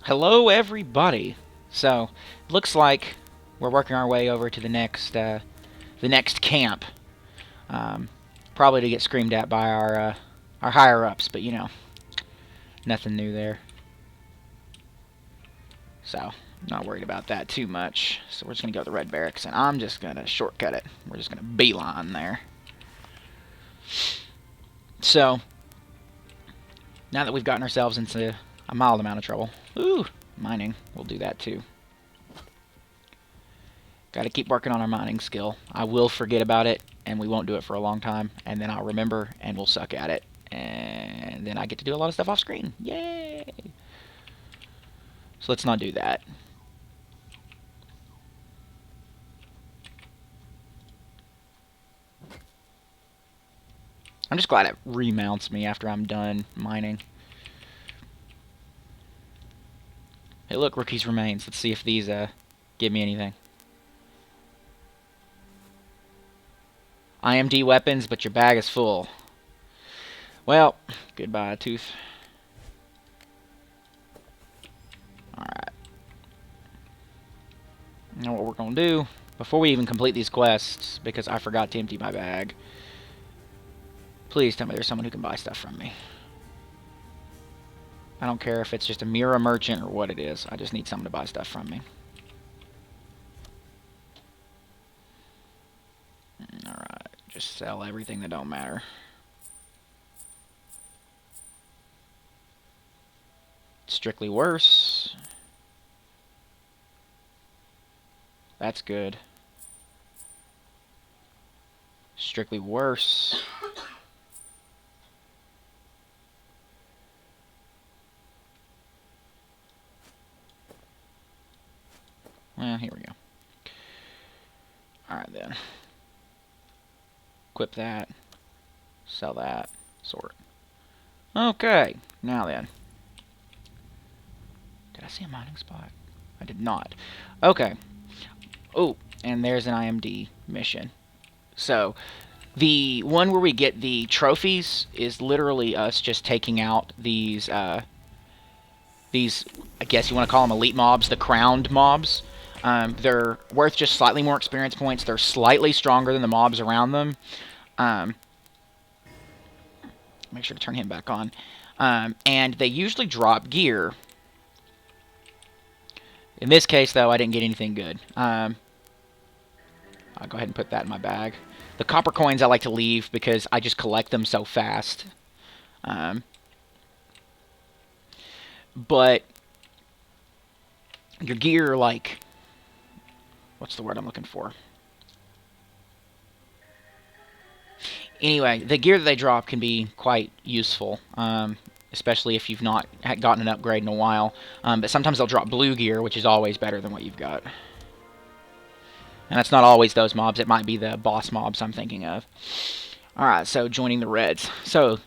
Hello, everybody. So, looks like we're working our way over to the next camp. Um, Probably to get screamed at by our higher ups, but nothing new there. So, not worried about that too much. So we're just gonna go to the red barracks, and I'm just gonna shortcut it. We're just gonna beeline there. So, now that we've gotten ourselves into a mild amount of trouble, mining, we'll do that too. Got to keep working on our mining skill. I will forget about it, and we won't do it for a long time, and then I'll remember, and we'll suck at it. And then I get to do a lot of stuff off screen. Yay! So let's not do that. I'm just glad it remounts me after I'm done mining. Hey, look, Rookie's Remains. Let's see if these give me anything. IMD weapons, but your bag is full. Well, goodbye, Tooth. Alright. Now what we're going to do, before we even complete these quests, because I forgot to empty my bag, please tell me there's someone who can buy stuff from me. I don't care if it's just a mirror merchant or what it is. I just need someone to buy stuff from me. Alright, just sell everything that don't matter. Strictly worse. That's good. Strictly worse. Well, here we go. Alright then. Equip that. Sell that. Sort. Okay, now then. Did I see a mining spot? I did not. Okay. Oh, and there's an IMD mission. So, the one where we get the trophies is literally us just taking out these, I guess you want to call them elite mobs, the crowned mobs. They're worth just slightly more experience points. They're slightly stronger than the mobs around them. Make sure to turn him back on. And they usually drop gear. In this case, though, I didn't get anything good. I'll go ahead and put that in my bag. The copper coins I like to leave because I just collect them so fast. But your gear, like... What's the word I'm looking for? Anyway, the gear that they drop can be quite useful. Especially if you've not gotten an upgrade in a while. But sometimes they'll drop blue gear, which is always better than what you've got. And that's not always those mobs. It might be the boss mobs I'm thinking of. Alright, so joining the Reds. So,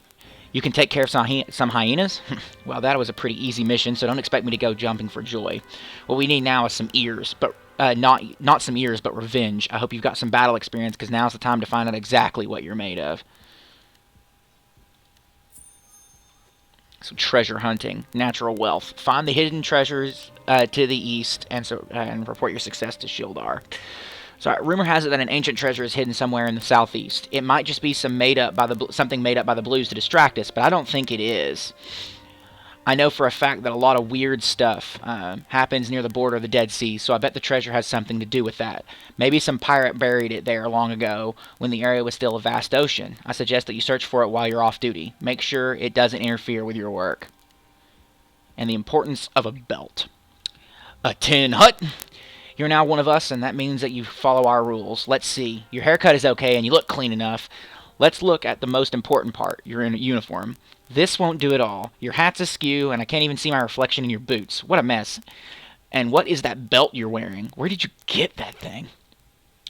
you can take care of some hyenas? Well, that was a pretty easy mission, so don't expect me to go jumping for joy. What we need now is some ears, but not some ears, but revenge. I hope you've got some battle experience, because now's the time to find out exactly what you're made of. So treasure hunting, natural wealth. Find the hidden treasures to the east, and report your success to Shieldar. So, rumor has it that an ancient treasure is hidden somewhere in the southeast. It might just be something made up by the blues to distract us, but I don't think it is. I know for a fact that a lot of weird stuff happens near the border of the Dead Sea, so I bet the treasure has something to do with that. Maybe some pirate buried it there long ago, when the area was still a vast ocean. I suggest that you search for it while you're off duty. Make sure it doesn't interfere with your work. And the importance of a belt. A tin hut! You're now one of us, and that means that you follow our rules. Let's see. Your haircut is okay, and you look clean enough. Let's look at the most important part. You're in a uniform. This won't do it all. Your hat's askew, and I can't even see my reflection in your boots. What a mess. And what is that belt you're wearing? Where did you get that thing?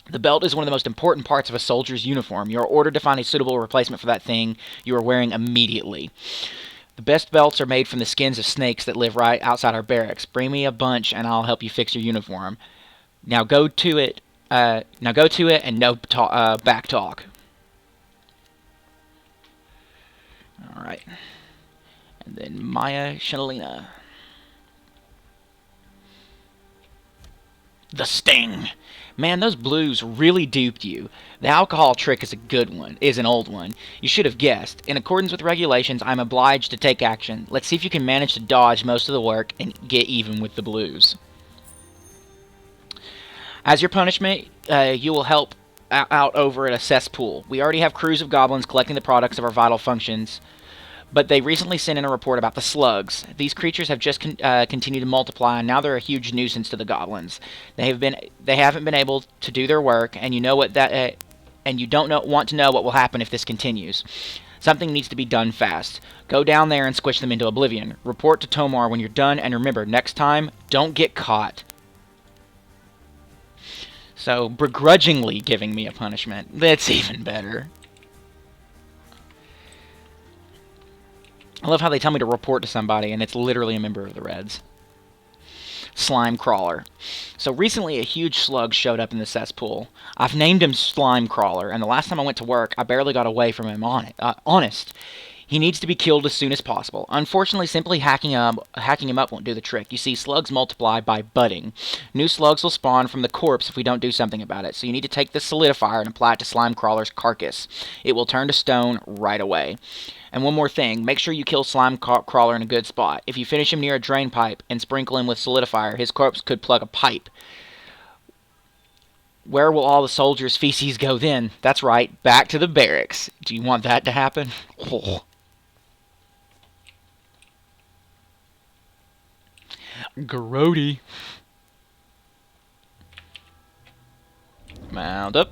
The belt is one of the most important parts of a soldier's uniform. You are ordered to find a suitable replacement for that thing you are wearing immediately. The best belts are made from the skins of snakes that live right outside our barracks. Bring me a bunch, and I'll help you fix your uniform. Now go to it. And no back talk. All right. And then Maya Shanalina. The sting. Man, those blues really duped you. The alcohol trick is a good one, is an old one. You should have guessed. In accordance with regulations, I'm obliged to take action. Let's see if you can manage to dodge most of the work and get even with the blues. As your punishment, you will help out over at a cesspool. We already have crews of goblins collecting the products of our vital functions, but they recently sent in a report about the slugs. These creatures have just continued to multiply, and now they're a huge nuisance to the goblins. They haven't been able to do their work, and you know what that, and you don't want to know what will happen if this continues. Something needs to be done fast. Go down there and squish them into oblivion. Report to Tomar when you're done, and remember, next time, don't get caught. So, begrudgingly giving me a punishment. That's even better. I love how they tell me to report to somebody, and it's literally a member of the Reds. Slime Crawler. So recently a huge slug showed up in the cesspool. I've named him Slime Crawler, and the last time I went to work, I barely got away from him honest. He needs to be killed as soon as possible. Unfortunately, simply hacking him up won't do the trick. You see, slugs multiply by budding. New slugs will spawn from the corpse if we don't do something about it. So you need to take this solidifier and apply it to Slime Crawler's carcass. It will turn to stone right away. And one more thing, make sure you kill Slime Crawler in a good spot. If you finish him near a drain pipe and sprinkle him with solidifier, his corpse could plug a pipe. Where will all the soldiers' feces go then? That's right, back to the barracks. Do you want that to happen? Oh. Grody. Mount up.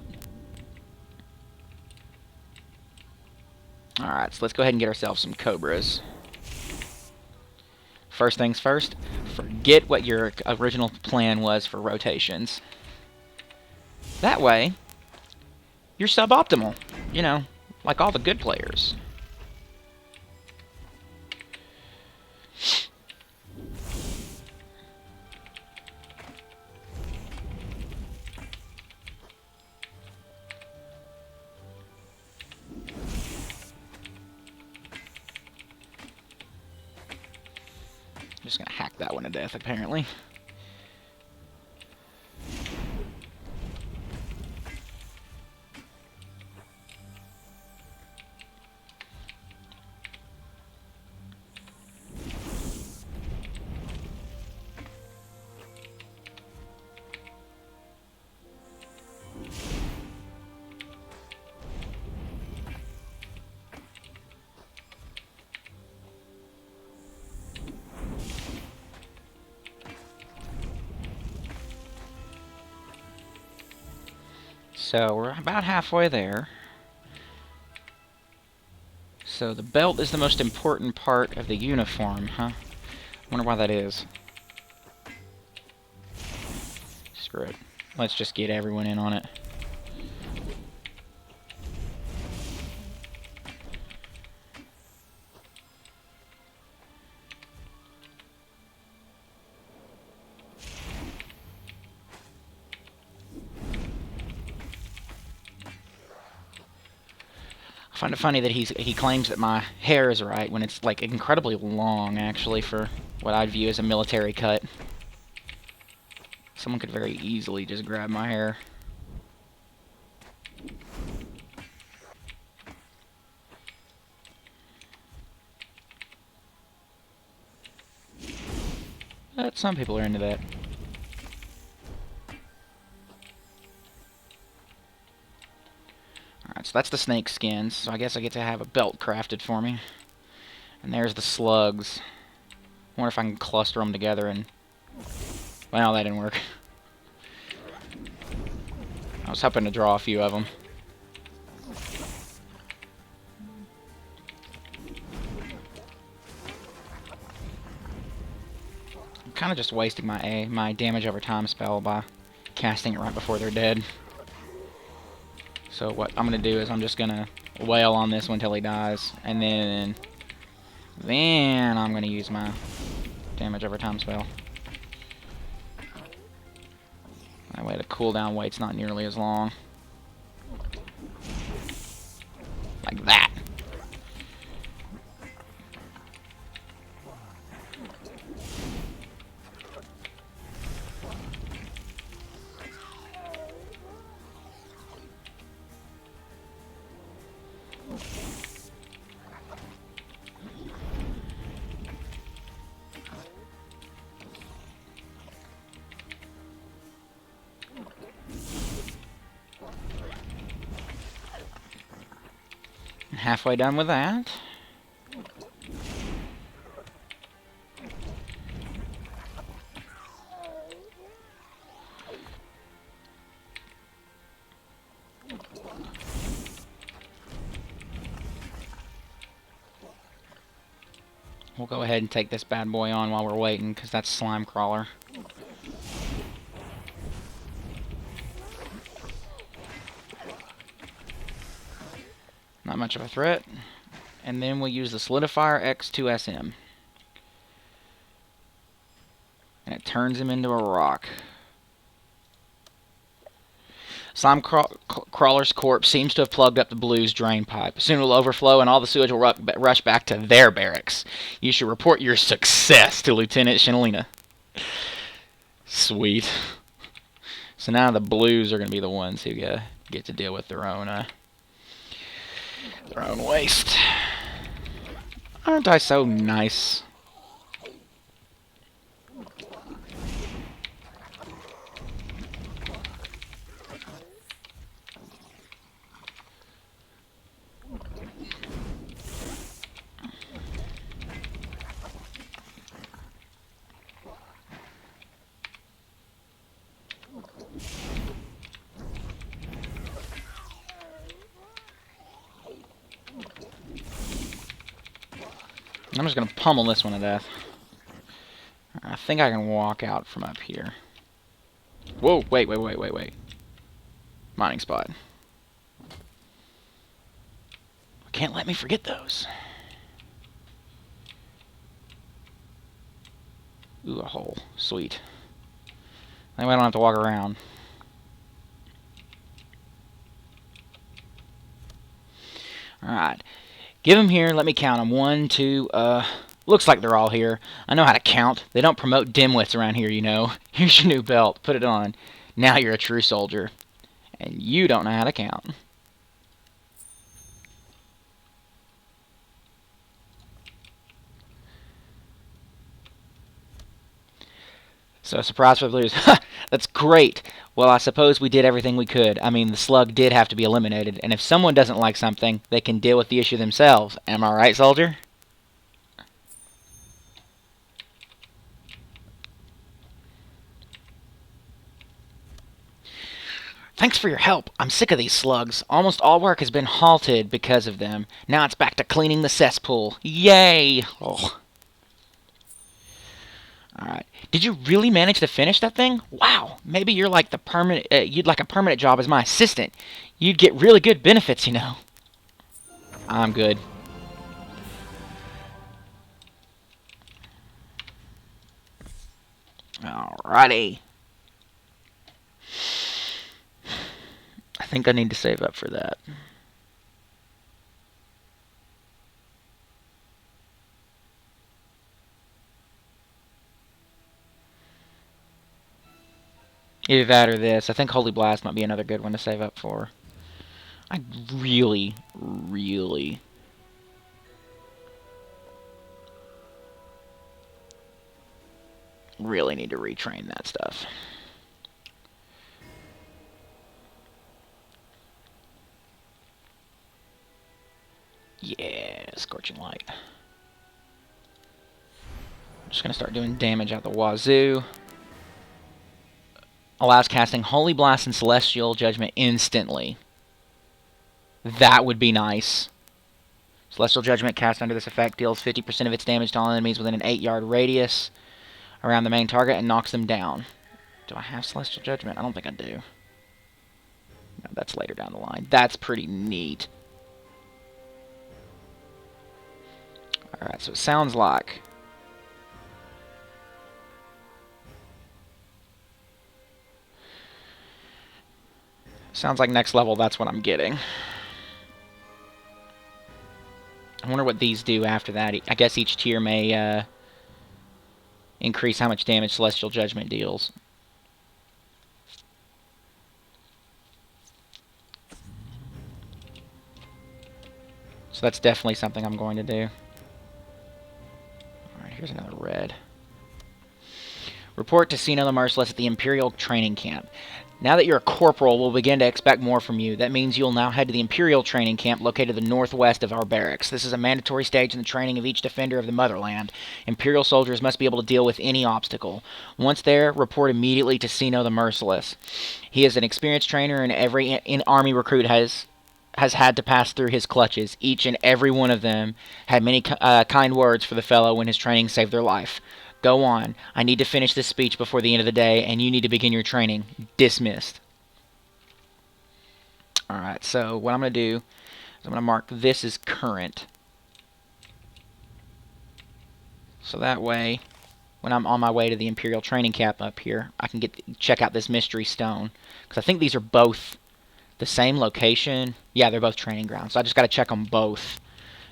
Alright, so let's go ahead and get ourselves some cobras. First things first, forget what your original plan was for rotations. That way, you're suboptimal. You know, like all the good players. Just gonna hack that one to death, apparently. So we're about halfway there. So the belt is the most important part of the uniform, huh? Wonder why that is. Screw it. Let's just get everyone in on it. I find it funny that he claims that my hair is right when it's like incredibly long, actually, for what I'd view as a military cut. Someone could very easily just grab my hair. But some people are into that. Alright, so that's the snake skins, so I guess I get to have a belt crafted for me. And there's the slugs. I wonder if I can cluster them together and... Well, that didn't work. I was hoping to draw a few of them. I'm kind of just wasting my damage over time spell by casting it right before they're dead. So what I'm going to do is I'm just going to wail on this one until he dies, and then I'm going to use my damage over time spell. That way the cooldown wait's not nearly as long. Like that. halfway done with that. We'll go ahead and take this bad boy on while we're waiting, because that's Slime Crawler. Not much of a threat. And then we'll use the Solidifier X2SM. And it turns him into a rock. Slime Crawler's corpse seems to have plugged up the Blue's drain pipe. Soon it will overflow and all the sewage will rush back to their barracks. You should report your success to Lieutenant Shinalina. Sweet. So now the Blues are going to be the ones who get to deal with their own waste. Aren't I so nice? I'm just going to pummel this one to death. I think I can walk out from up here. Whoa, wait. Mining spot. Can't let me forget those. Ooh, a hole. Sweet. Anyway, I don't have to walk around. Alright. Give them here. Let me count them. 1, 2, looks like they're all here. I know how to count. They don't promote dimwits around here, you know. Here's your new belt. Put it on. Now you're a true soldier. And you don't know how to count. So, surprise for the Blues. That's great. Well, I suppose we did everything we could. I mean, the slug did have to be eliminated, and if someone doesn't like something, they can deal with the issue themselves. Am I right, soldier? Thanks for your help. I'm sick of these slugs. Almost all work has been halted because of them. Now it's back to cleaning the cesspool. Yay! Oh. Alright. Did you really manage to finish that thing? Wow. Maybe you're like the permanent, you'd like a permanent job as my assistant. You'd get really good benefits, you know. I'm good. Alrighty. I think I need to save up for that. Either that or this. I think Holy Blast might be another good one to save up for. I really need to retrain that stuff. Yeah, Scorching Light. I'm just going to start doing damage out the wazoo. Allows casting Holy Blast and Celestial Judgment instantly. That would be nice. Celestial Judgment cast under this effect deals 50% of its damage to all enemies within an 8-yard radius around the main target and knocks them down. Do I have Celestial Judgment? I don't think I do. No, that's later down the line. That's pretty neat. Alright, so it sounds like... Sounds like next level, that's what I'm getting. I wonder what these do after that. I guess each tier may increase how much damage Celestial Judgment deals. So that's definitely something I'm going to do. Alright, here's another red. Report to Sarnaut the Merciless at the Imperial Training Camp. Now that you're a corporal, we'll begin to expect more from you. That means you'll now head to the Imperial Training Camp located to the northwest of our barracks. This is a mandatory stage in the training of each defender of the motherland. Imperial soldiers must be able to deal with any obstacle. Once there, report immediately to Sarnaut the Merciless. He is an experienced trainer, and every Army recruit has had to pass through his clutches. Each and every one of them had many kind words for the fellow when his training saved their life. Go on. I need to finish this speech before the end of the day, and you need to begin your training. Dismissed. Alright, so what I'm going to do is I'm going to mark this as current. So that way, when I'm on my way to the Imperial Training Camp up here, I can check out this mystery stone. Because I think these are both the same location. Yeah, they're both training grounds. So I just got to check them both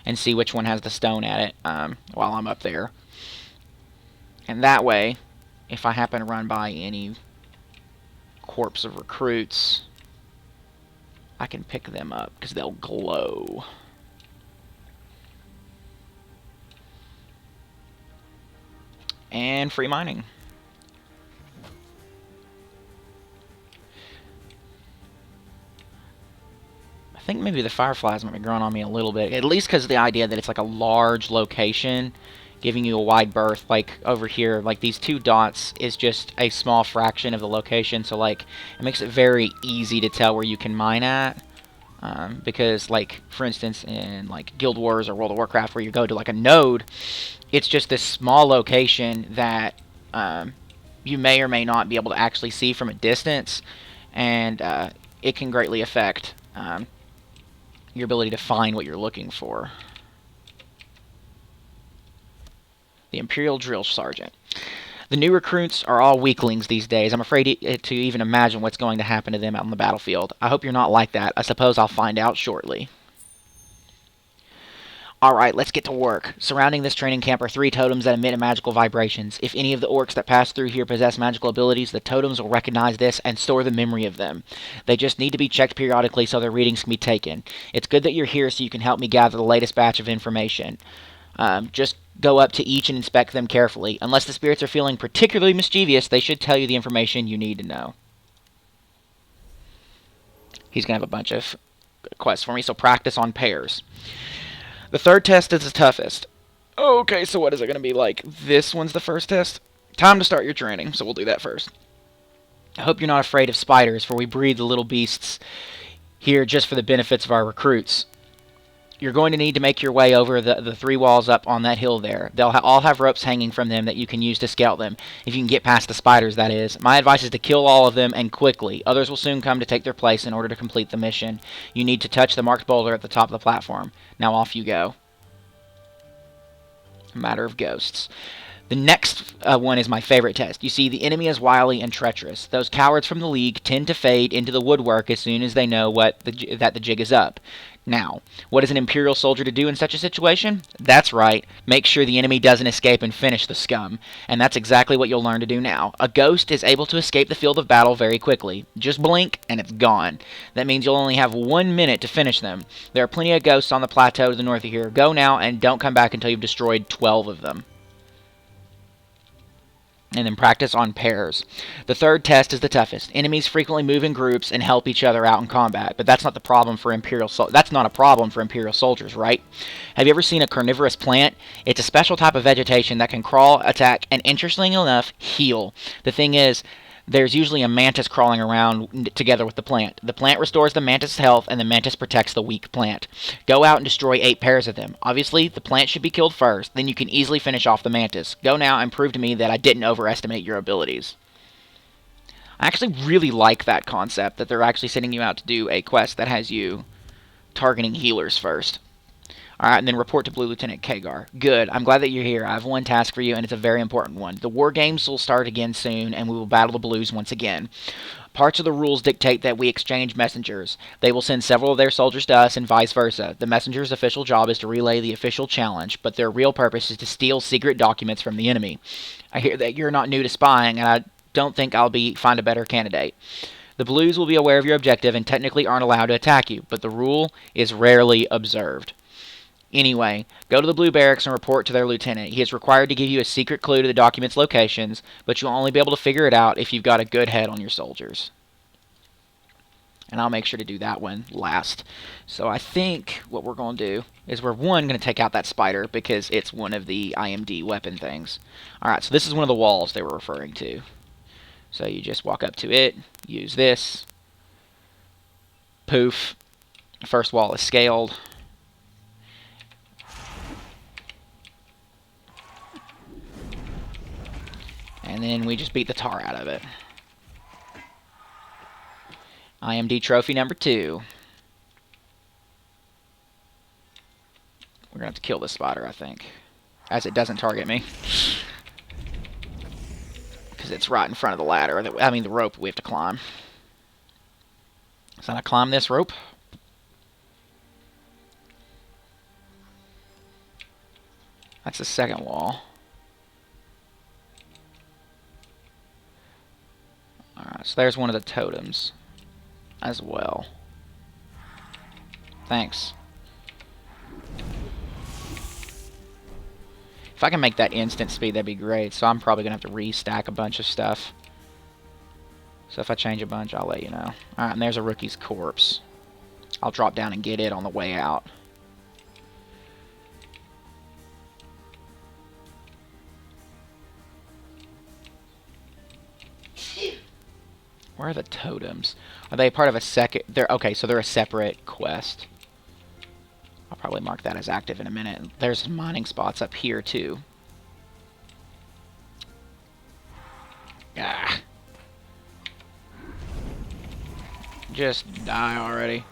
and see which one has the stone at it while I'm up there. And that way, if I happen to run by any corps of recruits, I can pick them up because they'll glow. And free mining. I think maybe the fireflies might be growing on me a little bit, at least because of the idea that it's like a large location, giving you a wide berth. Like over here, like these 2 dots is just a small fraction of the location, so like it makes it very easy to tell where you can mine at. Because like for instance in like Guild Wars or World of Warcraft, where you go to like a node, it's just this small location that you may or may not be able to actually see from a distance, and it can greatly affect your ability to find what you're looking for. The Imperial Drill Sergeant. The new recruits are all weaklings these days. I'm afraid to even imagine what's going to happen to them out on the battlefield. I hope you're not like that. I suppose I'll find out shortly. Alright, let's get to work. Surrounding this training camp are 3 totems that emit magical vibrations. If any of the orcs that pass through here possess magical abilities, the totems will recognize this and store the memory of them. They just need to be checked periodically so their readings can be taken. It's good that you're here so you can help me gather the latest batch of information. Just go up to each and inspect them carefully. Unless the spirits are feeling particularly mischievous, they should tell you the information you need to know. He's going to have a bunch of quests for me, so practice on pairs. The 3rd test is the toughest. Okay, so what is it going to be like? This one's the first test? Time to start your training, so we'll do that first. I hope you're not afraid of spiders, for we breed the little beasts here just for the benefits of our recruits. You're going to need to make your way over the 3 walls up on that hill there. They'll all have ropes hanging from them that you can use to scout them, if you can get past the spiders, that is. My advice is to kill all of them, and quickly. Others will soon come to take their place in order to complete the mission. You need to touch the marked boulder at the top of the platform. Now off you go. A matter of ghosts. The next one is my favorite test. You see, the enemy is wily and treacherous. Those cowards from the League tend to fade into the woodwork as soon as they know that the jig is up. Now, what is an Imperial soldier to do in such a situation? That's right, make sure the enemy doesn't escape and finish the scum. And that's exactly what you'll learn to do now. A ghost is able to escape the field of battle very quickly. Just blink, and it's gone. That means you'll only have 1 minute to finish them. There are plenty of ghosts on the plateau to the north of here. Go now, and don't come back until you've destroyed 12 of them. And then practice on pairs. The 3rd test is the toughest. Enemies frequently move in groups and help each other out in combat, but that's not a problem for Imperial soldiers, right? Have you ever seen a carnivorous plant? It's a special type of vegetation that can crawl, attack, and interestingly enough, heal. The thing is, there's usually a mantis crawling around together with the plant. The plant restores the mantis' health, and the mantis protects the weak plant. Go out and destroy 8 pairs of them. Obviously, the plant should be killed first, then you can easily finish off the mantis. Go now and prove to me that I didn't overestimate your abilities. I actually really like that concept, that they're actually sending you out to do a quest that has you targeting healers first. Alright, and then report to Blue Lieutenant Kagar. Good, I'm glad that you're here. I have one task for you, and it's a very important one. The war games will start again soon, and we will battle the Blues once again. Parts of the rules dictate that we exchange messengers. They will send several of their soldiers to us, and vice versa. The messenger's official job is to relay the official challenge, but their real purpose is to steal secret documents from the enemy. I hear that you're not new to spying, and I don't think I'll find a better candidate. The Blues will be aware of your objective and technically aren't allowed to attack you, but the rule is rarely observed. Anyway, go to the Blue Barracks and report to their lieutenant. He is required to give you a secret clue to the document's locations, but you'll only be able to figure it out if you've got a good head on your soldiers. And I'll make sure to do that one last. So I think what we're going to do is we're, going to take out that spider because it's one of the IMD weapon things. Alright, so this is one of the walls they were referring to. So you just walk up to it, use this. Poof. First wall is scaled. And then we just beat the tar out of it. IMD trophy number 2. We're going to have to kill this spider, I think. As it doesn't target me. Because it's right in front of the ladder. I mean, the rope we have to climb. So I climb this rope. That's the second wall. Alright, so there's one of the totems as well. Thanks. If I can make that instant speed, that'd be great. So I'm probably going to have to restack a bunch of stuff. So if I change a bunch, I'll let you know. Alright, and there's a rookie's corpse. I'll drop down and get it on the way out. Where are the totems? Are they part of a second? They're okay, so they're a separate quest. I'll probably mark that as active in a minute. There's mining spots up here too. Ah. Just die already.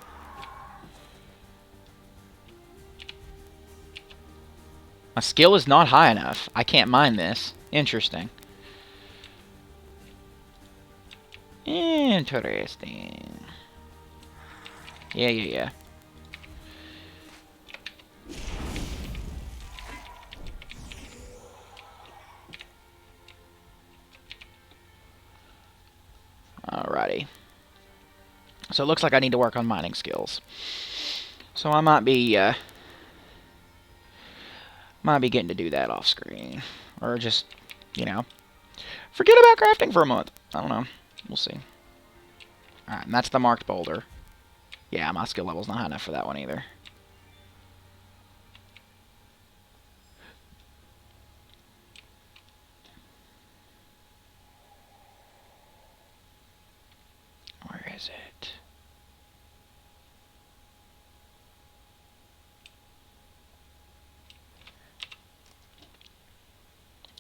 My skill is not high enough. I can't mine this. Interesting. Interesting. Yeah. Alrighty. So it looks like I need to work on mining skills. So I might be getting to do that off screen. Or just, you know, forget about crafting for a month. I don't know. We'll see. Alright, and that's the marked boulder. Yeah, my skill level's not high enough for that one either. Where is it?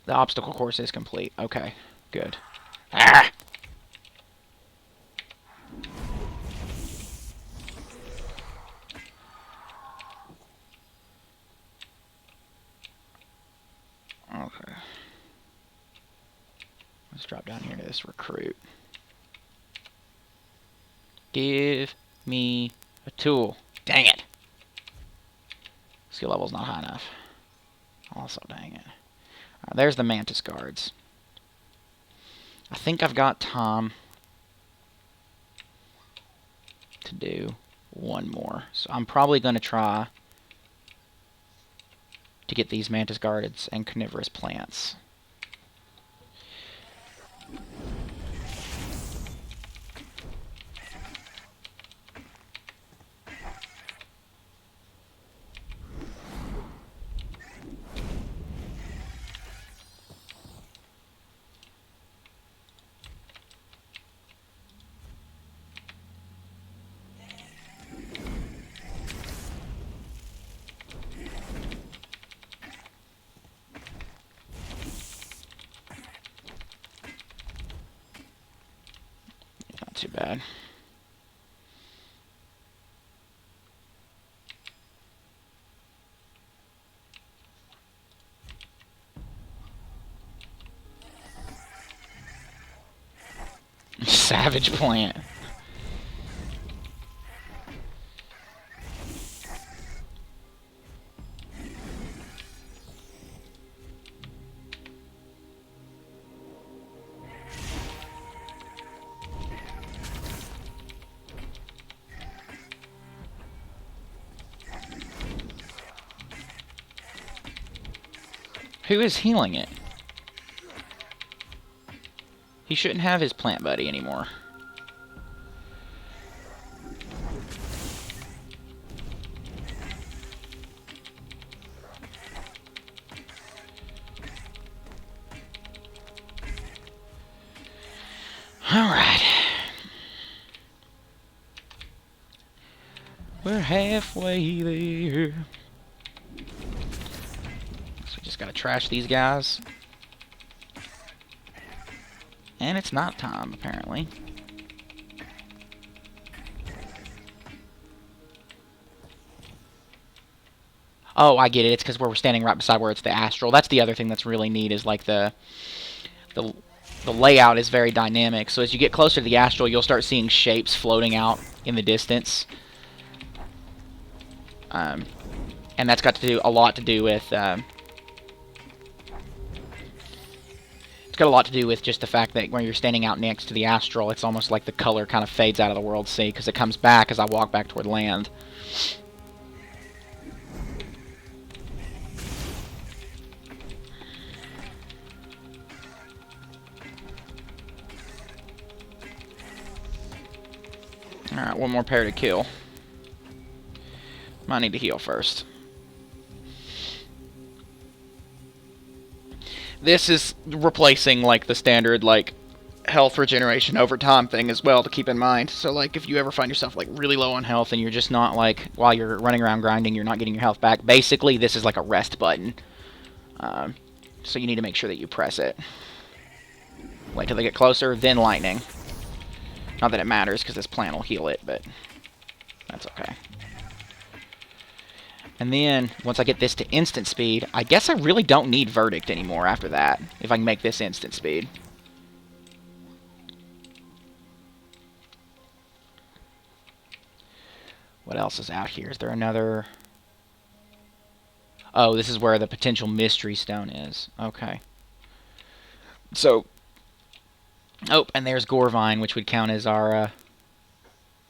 The obstacle course is complete. Okay, good. Ah! Okay. Let's drop down here to this recruit. Give me a tool. Dang it! Skill level's not high enough. Also, dang it. Alright, there's the mantis guards. I think I've got time to do one more. So I'm probably going to try to get these mantis guards and carnivorous plants. Not too bad. Savage plant. Who is healing it? He shouldn't have his plant buddy anymore. Alright. We're halfway there. So we just gotta trash these guys. And it's not time, apparently. Oh, I get it. It's because we're standing right beside where it's the astral. That's the other thing that's really neat, is like the layout is very dynamic. So as you get closer to the astral, you'll start seeing shapes floating out in the distance. And that's got to do a lot to do with it's got a lot to do with just the fact that when you're standing out next to the astral, it's almost like the color kind of fades out of the world sea, because it comes back as I walk back toward land. Alright, one more pair to kill. Might need to heal first. This is replacing, like, the standard, like, health regeneration over time thing as well to keep in mind. So, like, if you ever find yourself, like, really low on health and you're just not, like, while you're running around grinding, you're not getting your health back, basically, this is like a rest button. So you need to make sure that you press it. Wait till they get closer, then lightning. Not that it matters, because this plant will heal it, but that's okay. And then, once I get this to instant speed, I guess I really don't need Verdict anymore after that, if I can make this instant speed. What else is out here? Is there another... Oh, this is where the potential mystery stone is. Okay. So... Oh, and there's Gorvine, which would count as our...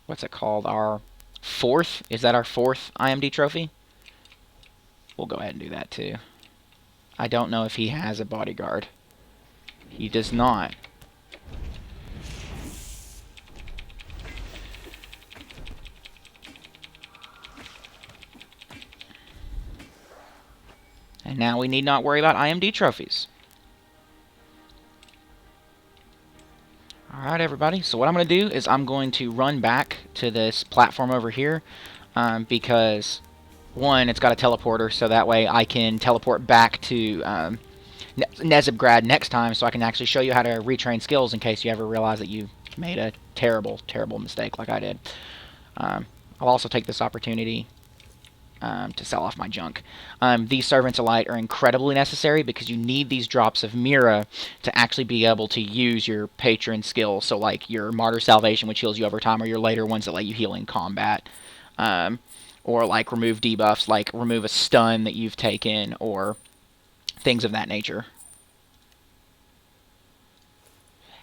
what's it called? Our fourth? Is that our fourth IMD trophy? We'll go ahead and do that too. I don't know if he has a bodyguard. He does not. And now we need not worry about IMD trophies. Alright everybody, so what I'm going to do is I'm going to run back to this platform over here because... One, it's got a teleporter, so that way I can teleport back to Nezibgrad next time, so I can actually show you how to retrain skills in case you ever realize that you made a terrible, terrible mistake like I did. I'll also take this opportunity to sell off my junk. These Servants of Light are incredibly necessary because you need these drops of Mira to actually be able to use your patron skills, so like your Martyr Salvation, which heals you over time, or your later ones that let you heal in combat. Or like remove debuffs, like remove a stun that you've taken, or things of that nature.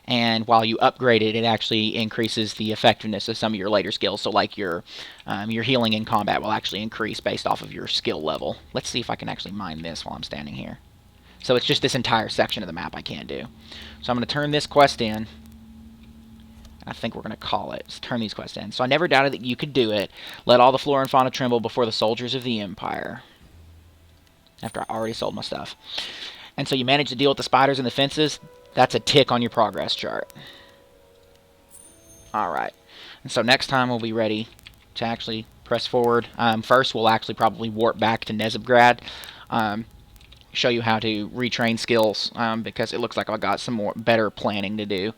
And while you upgrade it, it actually increases the effectiveness of some of your later skills. So like your healing in combat will actually increase based off of your skill level. Let's see if I can actually mine this while I'm standing here. So it's just this entire section of the map I can't do. So I'm going to turn this quest in. I think we're going to call it. Let's turn these quests in. So I never doubted that you could do it. Let all the flora and fauna tremble before the soldiers of the Empire. After I already sold my stuff. And so you manage to deal with the spiders and the fences. That's a tick on your progress chart. Alright. And so next time we'll be ready to actually press forward. First we'll actually probably warp back to Nezibgrad. Show you how to retrain skills. Because it looks like I've got some more better planning to do.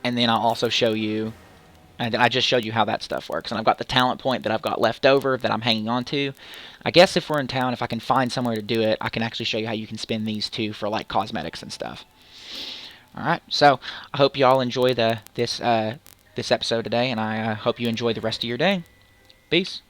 And then I'll also show you, and I just showed you how that stuff works. And I've got the talent point that I've got left over that I'm hanging on to. I guess if we're in town, if I can find somewhere to do it, I can actually show you how you can spend these too for like cosmetics and stuff. Alright, so I hope you all enjoy this episode today, and I hope you enjoy the rest of your day. Peace.